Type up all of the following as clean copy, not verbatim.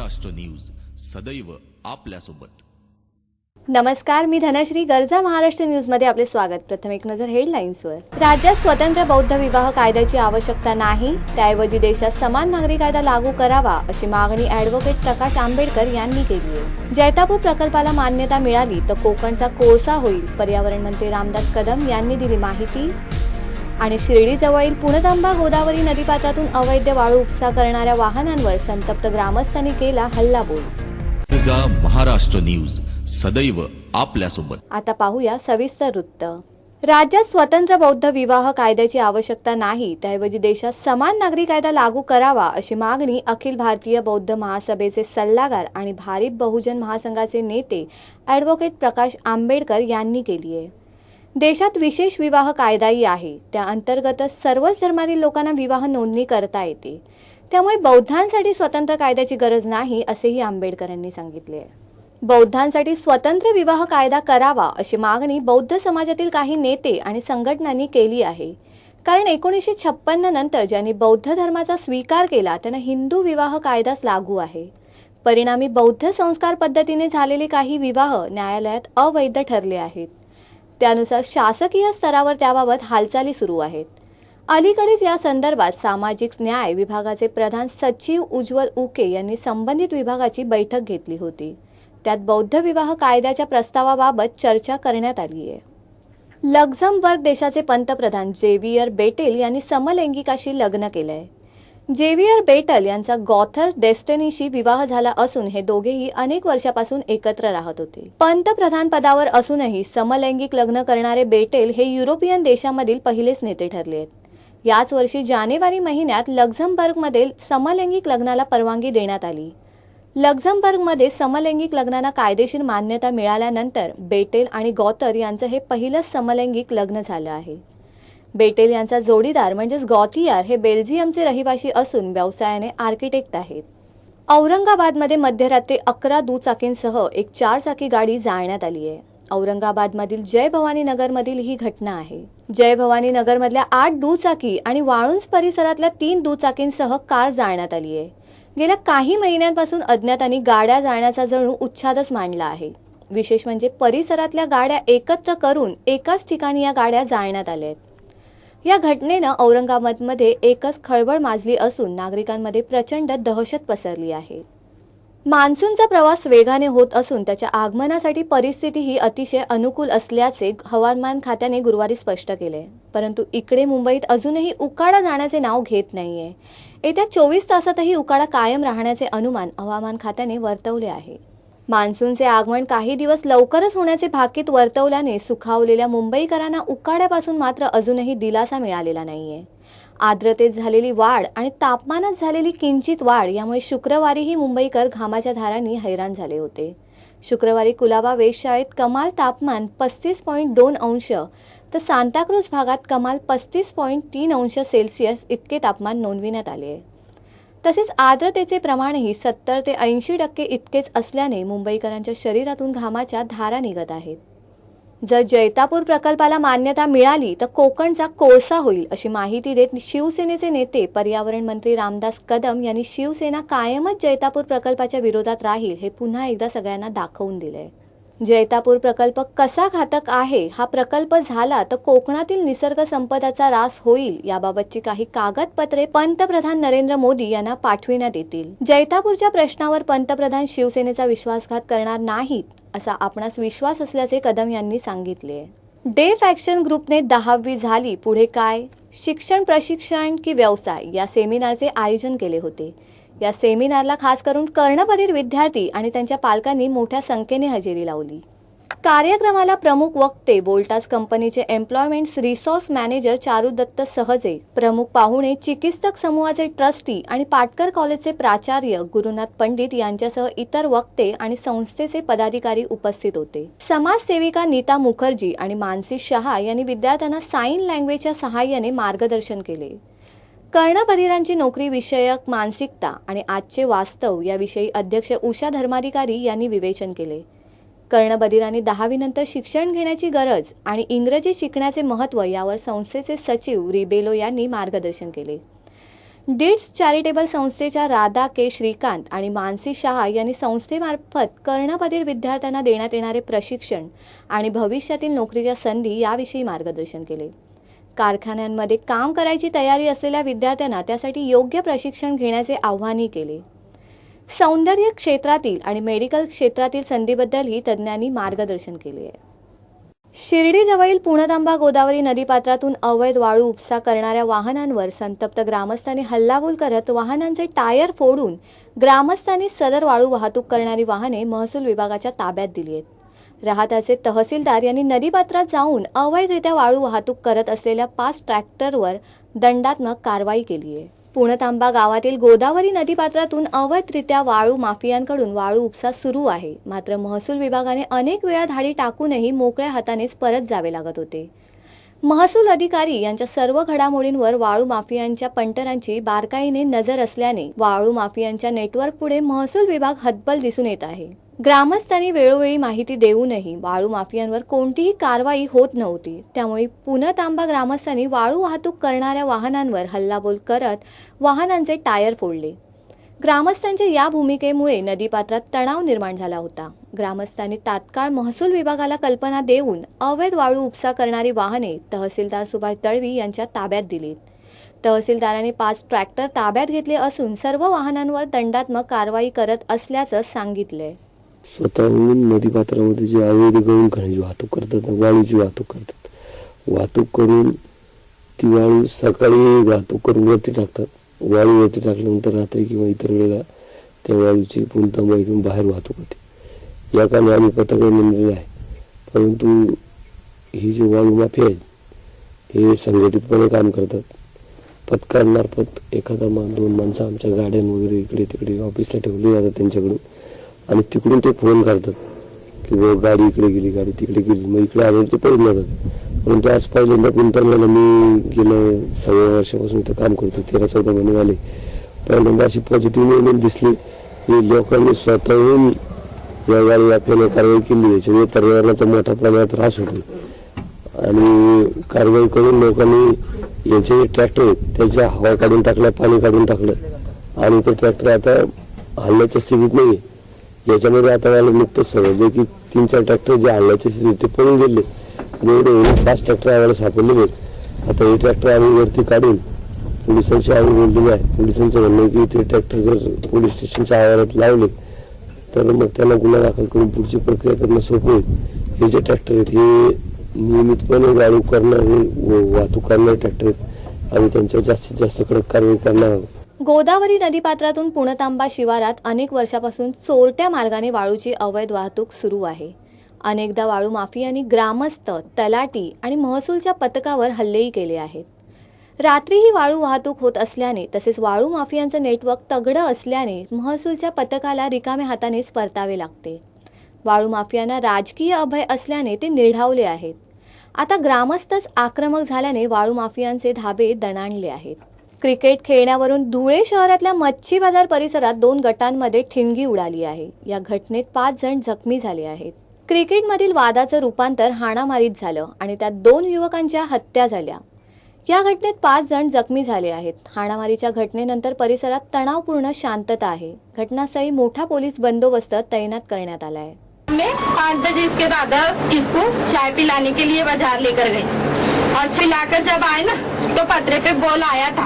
Maharashtra news सदैव आपल्यासोबत। नमस्कार, मी धनश्री। गरजा महाराष्ट्र न्यूज मध्ये आपले स्वागत। प्रथम एक नजर हेडलाईन्सवर। राज्यात स्वतंत्र बौद्ध विवाह कायद्याची आवश्यकता नाही, त्याऐवजी देशात समान नागरी कायदा लागू करावा अशी मागणी ॲडव्होकेट प्रकाश आंबेडकर यांनी केली आहे। जैतापूर प्रकल्पाला मान्यता मिळाली तर कोकणचा कोळसा होईल, पर्यावरण मंत्री रामदास कदम यांनी दिली माहिती। आणि शिर्डीजवळील पुणतांबा गोदावरी नदीपात्रातून अवैध वाळू उपसा करणाऱ्या वाहनांवर संतप्त ग्रामस्थांनी केला हल्लाबोल। गरजा महाराष्ट्र न्यूज सदैव आपल्यासोबत। आता पाहूया सविस्तर वृत्त। राज्यात स्वतंत्र बौद्ध विवाह कायद्याची आवश्यकता नाही, त्याऐवजी देशात समान नागरी कायदा लागू करावा अशी मागणी अखिल भारतीय बौद्ध महासभेचे सल्लागार आणि भारिप बहुजन महासंघाचे नेते ॲडव्होकेट प्रकाश आंबेडकर यांनी केली आहे। देशात विशेष विवाह कायदाही आहे, त्या अंतर्गतच सर्वच धर्मातील लोकांना विवाह नोंदणी करता येते, त्यामुळे बौद्धांसाठी स्वतंत्र कायद्याची गरज नाही असेही आंबेडकरांनी सांगितले आहे। बौद्धांसाठी स्वतंत्र विवाह कायदा करावा अशी मागणी बौद्ध समाजातील काही नेते आणि संघटनांनी केली आहे, कारण 1956 नंतर ज्यांनी बौद्ध धर्माचा स्वीकार केला त्यांना हिंदू विवाह कायदाच लागू आहे। परिणामी बौद्ध संस्कार पद्धतीने झालेले काही विवाह न्यायालयात अवैध ठरले आहेत। त्यानुसार शासकीय स्तरावर त्याबाबत हालचाली सुरू आहेत। अलीकडेच या संदर्भात सामाजिक न्याय विभागाचे प्रधान सचिव उज्ज्वल उके यांनी संबंधित विभागाची बैठक घेतली होती। त्यात बौद्ध विवाह कायद्याच्या प्रस्तावाबाबत चर्चा करण्यात आली आहे। लक्झमबर्ग देशाचे पंतप्रधान जेवियर बेटेल यांनी समलैंगिकाशी लग्न केलंय। जेवियर बेटल यांचा गॉथर डेस्टिनीशी विवाह झाला असून हे दोघेही अनेक वर्षापासून एकत्र राहत होते। पंतप्रधान पदावर असूनही समलैंगिक लग्न करणारे बेटेल हे युरोपियन देशांमधील पहिलेच नेते ठरले आहेत। याच वर्षी जानेवारी महिन्यात लक्झमबर्गमध्ये समलैंगिक लग्नाला परवानगी देण्यात आली। लक्झमबर्गमध्ये समलैंगिक लग्नांना कायदेशीर मान्यता मिळाल्यानंतर बेटेल आणि गॉथर यांचं हे पहिलंच समलैंगिक लग्न झालं आहे। बेटेल यांचा जोडीदार म्हणजेच गॉथियार हे बेल्जियमचे रहिवासी असून व्यवसायाने आर्किटेक्ट आहेत। औरंगाबादमध्ये मध्यरात्री 11 दुचाकींसह एक 4चाकी गाडी जाळण्यात आली आहे। औरंगाबादमधील जय भवानी नगरमधील ही घटना आहे। जय भवानी नगरमधल्या 8 दुचाकी आणि वाळुंज परिसरातल्या 3 दुचाकींसह कार जाळण्यात आली आहे। गेल्या काही महिन्यांपासून अज्ञातांनी गाड्या जाळण्याचा जणू उच्छादच मांडला आहे। विशेष म्हणजे परिसरातल्या गाड्या एकत्र करून एकाच ठिकाणी या गाड्या जाळण्यात आल्या आहेत। या घटनेनं औरंगाबादमध्ये एकच खळबळ माजली असून नागरिकांमध्ये प्रचंड दहशत पसरली आहे। मान्सूनचा प्रवास वेगाने होत असून त्याच्या आगमनासाठी परिस्थिती ही अतिशय अनुकूल असल्याचे हवामान खात्याने गुरुवारी स्पष्ट केले, परंतु इकडे मुंबईत अजूनही उकाडा जाण्याचे नाव घेत नाहीये। येत्या 24 तासातही उकाडा कायम राहण्याचे अनुमान हवामान खात्याने वर्तवले आहे। मान्सूनचे आगमन काही दिवस लवकरच होण्याचे भाकीत वर्तवल्याने सुखावलेल्या मुंबईकरांना उकाड्यापासून मात्र अजूनही दिलासा मिळालेला नाहीये। आर्द्रतेत झालेली वाढ आणि तापमानात झालेली किंचित वाढ यामुळे शुक्रवारीही मुंबईकर घामाच्या धारांनी हैराण झाले होते। शुक्रवारी कुलाबा वेधशाळेत कमाल तापमान 35.2 अंश तर सांताक्रूज भागात कमाल 35.3 अंश सेल्सिअस इतके तापमान नोंदविण्यात आले। तसेच आर्द्रतेचे प्रमाणही 70 ते 80% इतकेच असल्याने मुंबईकरांच्या शरीरातून घामाच्या धारा निघत आहेत। जर जैतापूर प्रकल्पाला मान्यता मिळाली तर कोकणचा कोळसा होईल अशी माहिती देत शिवसेनेचे नेते पर्यावरण मंत्री रामदास कदम यांनी शिवसेना कायमच जैतापूर प्रकल्पाच्या विरोधात राहील हे पुन्हा एकदा सगळ्यांना दाखवून दिलंय। जैतापूर प्रकल्प कसा घातक आहे, हा प्रकल्प झाला तर कोकणातील निसर्ग संपदाचा ऱ्हास होईल याबाबतची काही कागदपत्रे पंतप्रधान नरेंद्र मोदी यांना पाठविण्यात येतील। जैतापूरच्या प्रश्नावर पंतप्रधान शिवसेनेचा विश्वासघात करणार नाहीत असा आपणास विश्वास असल्याचे कदम यांनी सांगितले। डेफ ॲक्शन ग्रुपने 10वी झाली पुढे काय, शिक्षण प्रशिक्षण की व्यवसाय या सेमिनारचे आयोजन केले होते। या सेमिनारला खास करून कर्णबधीर विद्यार्थी आणि त्यांच्या पालकांनी मोठ्या संख्येने हजेरी लावली। कार्यक्रमाला प्रमुख वक्ते वोल्टास कंपनीचे employment resource manager Charu Datt Sahaje, प्रमुख पाहुणे चिकित्सक समूहाचे ट्रस्टी आणि पाटकर कॉलेजचे प्राचार्य गुरुनाथ पंडित यांच्यासह इतर वक्ते आणि संस्थेचे पदाधिकारी उपस्थित होते। समाजसेविका नीता मुखर्जी आणि मानसी शहा यांनी विद्यार्थ्यांना साइन लँग्वेजच्या सहाय्याने मार्गदर्शन केले। कर्णबधिरांची नोकरी विषयक मानसिकता आणि आजचे वास्तव याविषयी अध्यक्ष उषा धर्माधिकारी यांनी विवेचन केले। कर्णबधिरांनी 10वी नंतर शिक्षण घेण्याची गरज आणि इंग्रजी शिकण्याचे महत्त्व यावर संस्थेचे सचिव रिबेलो यांनी मार्गदर्शन केले। डीड्स चॅरिटेबल संस्थेच्या राधा के श्रीकांत आणि मानसी शहा यांनी संस्थेमार्फत कर्णबधीर विद्यार्थ्यांना देण्यात येणारे प्रशिक्षण आणि भविष्यातील नोकरीच्या संधी याविषयी मार्गदर्शन केले. कारखान्यांमध्ये काम करायची तयारी असलेल्या विद्यार्थ्यांना त्यासाठी योग्य प्रशिक्षण घेण्याचे आवाहनही केले. सौंदर्य क्षेत्रातील आणि मेडिकल क्षेत्रातील संधीबद्दलही तज्ज्ञांनी मार्गदर्शन केले आहे. शिर्डीजवळील पुणतांबा गोदावरी नदीपात्रातून अवैध वाळू उपसा करणाऱ्या वाहनांवर संतप्त ग्रामस्थांनी हल्लाबोल करत वाहनांचे टायर फोडून ग्रामस्थांनी सदर वाळू वाहतूक करणारी वाहने महसूल विभागाच्या ताब्यात दिली आहेत. राहताचे तहसीलदार यांनी नदीपात्रात जाऊन अवैधरित्या वाळू वाहतूक करत असलेल्या 5 ट्रॅक्टरवर दंडात्मक कारवाई केली आहे. पुणतांबा गावातील गोदावरी नदीपात्रातून अवैधरित्या वाळू माफियांकडून वाळू उपसा सुरू आहे. मात्र महसूल विभागाने अनेक वेळा धाडी टाकूनही मोकळ्या हातानेच परत जावे लागत होते. महसूल अधिकारी यांच्या सर्व घडामोडींवर वाळू माफियांच्या पंटरांची बारकाईने नजर असल्याने वाळू माफियांच्या नेटवर्क पुढे महसूल विभाग हतबल दिसून येत आहे. ग्रामस्थांनी वेळोवेळी माहिती देऊनही वाळू माफियांवर कोणतीही कारवाई होत नव्हती. त्यामुळे पुणतांबा ग्रामस्थांनी वाळू वाहतूक करणाऱ्या वाहनांवर हल्लाबोल करत वाहनांचे टायर फोडले. ग्रामस्थांच्या या भूमिकेमुळे नदीपात्रात तणाव निर्माण झाला होता. ग्रामस्थांनी तात्काळ महसूल विभागाला कल्पना देऊन अवैध वाळू उपसा करणारी वाहने तहसीलदार सुभाष दळवी यांच्या ताब्यात दिलीत. तहसीलदारांनी 5 ट्रॅक्टर ताब्यात घेतले असून सर्व वाहनांवर दंडात्मक कारवाई करत असल्याचं सांगितलंय. स्वतःहून नदीपात्रामध्ये जे अवैध गळून खाण्याची वाहतूक करतात, वाळूची वाहतूक करतात, वाहतूक करून ती वाळू सकाळी वाहतूक करून वरती टाकतात. वाळू वरती टाकल्यानंतर रात्री किंवा इतर वेळेला त्या वाळूची पुणतांबा इथून बाहेर वाहतूक होते. या कामी आम्ही पथक नेमलेलं आहे. परंतु ही जी वाळू माफिया आहेत हे संघटितपणे काम करतात. पथकांमार्फत एखादा 2 माणसं आमच्या गाड्यां वगैरे इकडे तिकडे ऑफिसला ठेवली जातात त्यांच्याकडून, आणि तिकडून ते फोन करतात की गाडी इकडे गेली, गाडी तिकडे गेली, मग इकडे आले ते पळून जातात. परंतु आज पहिल्यांदा पुणतांब्याला मी गेल्या 6 वर्षापासून इथं काम करतो, 13-14 महिने झाले. पहिल्यांदा अशी पॉझिटिव्ह मूवमेंट दिसली की लोकांनी स्वतःहून या गाडी आपल्याला कारवाई केली. याच्यामुळे पर्यावरणाचा मोठ्या प्रमाणात त्रास होतो आणि कारवाई करून लोकांनी यांचे जे ट्रॅक्टर आहेत त्याच्या हवा काढून टाकल्या, पाणी काढून टाकलं आणि ते ट्रॅक्टर आता हल्ल्याच्या स्थितीत नाही. याच्यामध्ये आता मला नुकतंच समजलं की 3-4 ट्रॅक्टर जे हल्ल्याच्या स्थितीत ते पळून गेले आणि एवढे 5 ट्रॅक्टर आम्हाला सापडलेले आहेत. आता हे ट्रॅक्टर आम्ही वरती काढून पोलिसांशी आम्ही बोललेलो आहे. पोलिसांचं म्हणणं आहे की ते ट्रॅक्टर जर पोलीस स्टेशनच्या आवारात लावले तर मग त्यांना गुन्हा दाखल करून पुढची प्रक्रिया करणं सोपं होईल. हे जे ट्रॅक्टर आहेत हे नियमितपणे वाळू करणारे वाहतूक करणारे ट्रॅक्टर आहेत. आम्ही त्यांच्यावर जास्तीत जास्त कडक कारवाई करणार आहोत. गोदावरी नदीपात्रातून पुणतांबा शिवारात अनेक वर्षापासून चोरट्या मार्गाने वाळूची अवैध वाहतूक सुरू आहे. अनेकदा वाळू माफियांनी ग्रामस्थ, तलाठी आणि महसूलच्या पथकावर हल्लेही केले आहेत. रात्रीही वाळू वाहतूक होत असल्याने तसेच वाळू माफियांचं नेटवर्क तगडं असल्याने महसूलच्या पथकाला रिकाम्या हातानेच परतावे लागते. वाळू माफियांना राजकीय अभय असल्याने ते निर्ढावले आहेत. आता ग्रामस्थच आक्रमक झाल्याने वाळू माफियांचे धाबे दणाणले आहेत. क्रिकेट खेळण्यावरून धुळे शहरातल्या मच्छी बाजार परिसरात 2 गटांमध्ये ठिणगी उडाली आहे. या घटनेत 5 जण जखमी झाले आहेत. क्रिकेटमधील वादाचं रूपांतर हाणामारीत झालं आणि त्यात 2 युवकांच्या हत्या झाल्या. या घटनेत 5 जण जखमी झाले आहेत. हाणामारीच्या घटनेनंतर परिसरात तणावपूर्ण शांतता आहे. घटनास्थळी मोठा पोलीस बंदोबस्त तैनात करण्यात आला आहे. 5 बजे इसके दादा इसको चाय पिलाने के लिए बाजार लेकर गए और पिलाकर जब आए ना तो पतरे पे बॉल आया था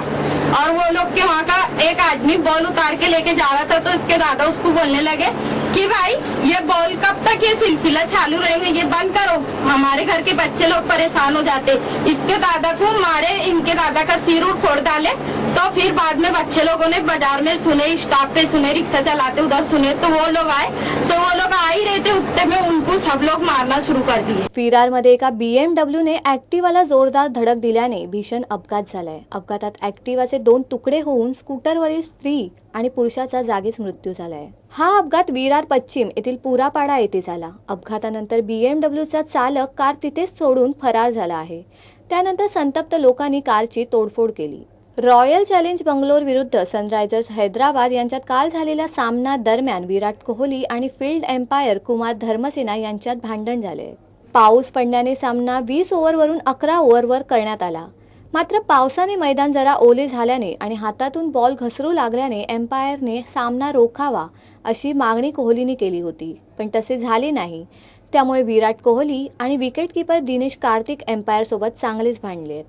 और वो लोग के वहाँ का एक आदमी बॉल उतार के लेके जा रहा था तो इसके दादा उसको बोलने लगे कि भाई ये बॉल कब तक ये सिलसिला चालू रहेगा, ये बंद करो, हमारे घर के बच्चे लोग परेशान हो जाते. इसके दादा को मारे, इनके दादा का सिर उड़ फोड़ डाले. तो फिर बाद में बच्चे लोगों ने बाजार में सुने, स्टॉप पे सुने, रिक्शा चलाते उधर सुने तो वो लोग आए. तो वो लोग आ ही रहे थे, उतने में उनको सब लोग मारना शुरू कर दिए. विरारमध्ये एका BMWने ऍक्टिवाला जोरदार धडक दिल्याने भीषण अपघात झालाय. अपघातात ऍक्टिवाचे 2 तुकडे होऊन स्कूटरवरील स्त्री आणि पुरुषाचा जागीच मृत्यू झालाय. हा अपघात विरार पश्चिम येथील पुरापाडा येथे झाला. अपघातानंतर BMWचा चालक कार तिथेच सोडून फरार झाला आहे. त्यानंतर संतप्त लोकांनी कारची तोडफोड केली. रॉयल चॅलेंज बंगलोर विरुद्ध सनरायझर्स हैदराबाद यांच्यात काल झालेल्या सामना दरम्यान विराट कोहली आणि फील्ड एम्पायर कुमार धर्मसेना यांच्यात भांडण झाले. पाऊस पडल्याने सामना 20 ओव्हरवरून 11 ओव्हरवर करण्यात आला. मात्र पावसाने मैदान जरा ओले झाल्याने आणि हातातून बॉल घसरू लागल्याने एम्पायरने सामना रोखावा अशी मागणी कोहलीने केली होती, पण तसे झाले नाही. त्यामुळे विराट कोहली आणि विकेटकीपर दिनेश कार्तिक एम्पायर सोबत चांगलेच भांडले.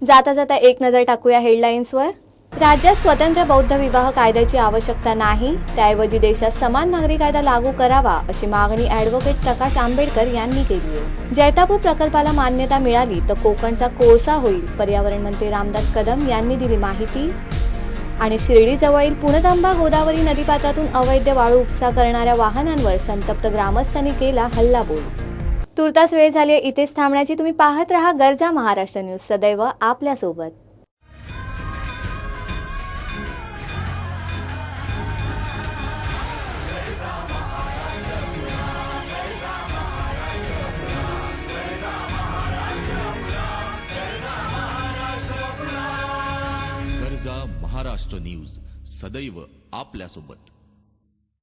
जाता जाता एक नजर टाकूया हेडलाईन्सवर. राज्यात स्वतंत्र बौद्ध विवाह कायद्याची आवश्यकता नाही, त्याऐवजी देशात समान नागरी कायदा लागू करावा अशी मागणी ॲडव्होकेट प्रकाश आंबेडकर यांनी केली आहे. जैतापूर प्रकल्पाला मान्यता मिळाली तर कोकणचा कोळसा होईल, पर्यावरण मंत्री रामदास कदम यांनी दिली माहिती. आणि शिर्डीजवळील पुणतांबा गोदावरी नदीपात्रातून अवैध वाळू उपसा करणाऱ्या वाहनांवर संतप्त ग्रामस्थांनी केला हल्लाबोल. तुर्तास वेळ झाली इथेच थांबण्याची. तुम्ही पाहत रहा गर्जा महाराष्ट्र न्यूज, सदैव आपल्यासोबत. गर्जा महाराष्ट्र न्यूज, सदैव आपल्यासोबत.